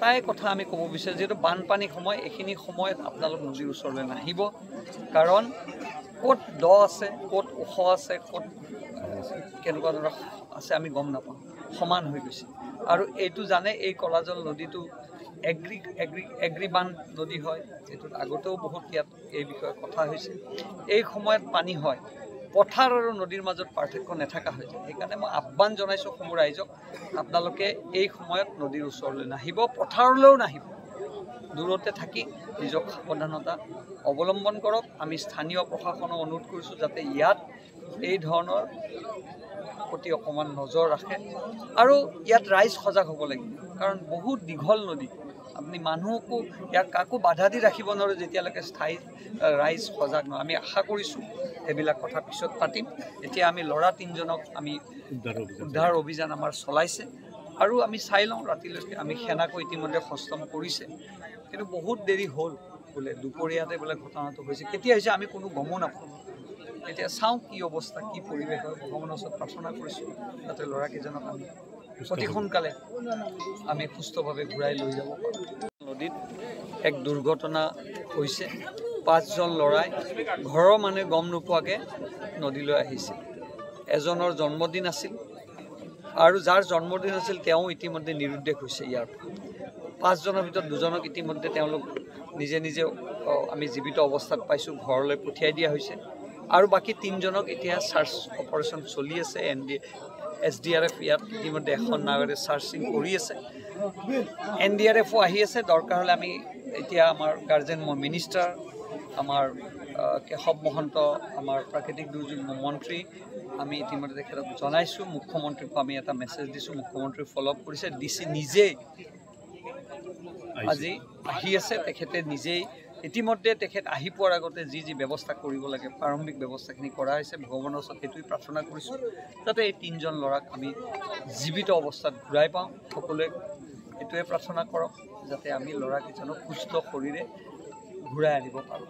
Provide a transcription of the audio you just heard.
এটাই কথা আমি ক'ব বিচাৰোঁ, যিহেতু বানপানী সময়, এইখিনি সময়ত আপোনালোক নদীৰ ওচৰলৈ নাহিব, কাৰণ ক'ত দ আছে, ক'ত ওখ আছে, ক'ত কেনেকুৱা ধৰণৰ আছে আমি গম নাপাওঁ, সমান হৈ গৈছে। আৰু এইটো জানে, এই কলাজল নদীটো এগ্ৰিবান নদী হয়, এইটোত আগতেও বহুত ইয়াত এই বিষয়ে কথা হৈছে। এই সময়ত পানী হয়, পথাৰ আৰু নদীৰ মাজত পাৰ্থক্য নেথাকা হৈ যায়। সেইকাৰণে মই আহ্বান জনাইছোঁ সমূহ ৰাইজক, আপোনালোকে এই সময়ত নদীৰ ওচৰলৈ নাহিব, পথাৰলৈও নাহিব, দূৰতে থাকি নিজক সাৱধানতা অৱলম্বন কৰক। আমি স্থানীয় প্ৰশাসনক অনুৰোধ কৰিছোঁ যাতে ইয়াত এই ধৰণৰ প্ৰতি অকণমান নজৰ ৰাখে, আৰু ইয়াত ৰাইজ সজাগ হ'ব লাগিব, কাৰণ বহুত দীঘল নদী। আপুনি মানুহকো ইয়াত কাকো বাধা দি ৰাখিব নোৱাৰে যেতিয়ালৈকে স্থায়ী ৰাইজ সজাগ নহয়। আমি আশা কৰিছোঁ সেইবিলাক কথা পিছত পাতিম। এতিয়া আমি ল'ৰা 3জনক আমি উদ্ধাৰ অভিযান আমাৰ চলাইছে, আৰু আমি চাই লওঁ ৰাতিলৈকে। আমি সেনাকো ইতিমধ্যে সষ্টম কৰিছে, কিন্তু বহুত দেৰি হ'ল বোলে, দুপৰীয়াতে বোলে ঘটনাটো হৈছে। কেতিয়া হৈছে আমি কোনো গমো নাপাওঁ। এতিয়া চাওঁ কি অৱস্থা, কি পৰিৱেশ হয়। ভগৱানৰ ওচৰত প্ৰাৰ্থনা কৰিছোঁ যাতে ল'ৰাকেইজনক আমি অতি সোনকালে আমি সুস্থভাৱে ঘূৰাই লৈ যাব পাৰোঁ। নদীত এক দুৰ্ঘটনা হৈছে। 5জন ল'ৰাই ঘৰৰ মানুহে গম নোপোৱাকৈ নদীলৈ আহিছিল। এজনৰ জন্মদিন আছিল, আৰু যাৰ জন্মদিন আছিল তেওঁ ইতিমধ্যে নিৰুদ্দেশ হৈছে। ইয়াৰ 5জনৰ ভিতৰত 2জনক ইতিমধ্যে তেওঁলোক নিজে নিজে আমি জীৱিত অৱস্থাত পাইছোঁ, ঘৰলৈ পঠিয়াই দিয়া হৈছে, আৰু বাকী 3জনক এতিয়া চাৰ্চ অপাৰেশ্যন চলি আছে। SDRF ইয়াত ইতিমধ্যে এখন নাৱেৰে চাৰ্চিং কৰি আছে। NDRFও আহি আছে। দৰকাৰ হ'লে আমি এতিয়া আমাৰ গাৰ্জেন মিনিষ্টাৰ, আমাৰ কেশৱ মহন্ত, আমাৰ প্ৰাকৃতিক দুৰ্যোগ মন্ত্ৰী, আমি ইতিমধ্যে তেখেতক জনাইছোঁ। মুখ্যমন্ত্ৰীকো আমি এটা মেছেজ দিছোঁ, মুখ্যমন্ত্ৰী ফ'ল' আপ কৰিছে। DC নিজেই আজি আহি আছে, তেখেতে নিজেই ইতিমধ্যে তেখেত আহি পোৱাৰ আগতে যি ব্যৱস্থা কৰিব লাগে প্ৰাৰম্ভিক ব্যৱস্থাখিনি কৰা হৈছে। ভগৱানৰ ওচৰত সেইটোৱে প্ৰাৰ্থনা কৰিছোঁ যাতে এই 3জন ল'ৰাক আমি জীৱিত অৱস্থাত ঘূৰাই পাওঁ। সকলোৱে এইটোৱে প্ৰাৰ্থনা কৰক যাতে আমি ল'ৰাকেইজনক সুস্থ শৰীৰে ঘূৰাই আনিব পাৰোঁ।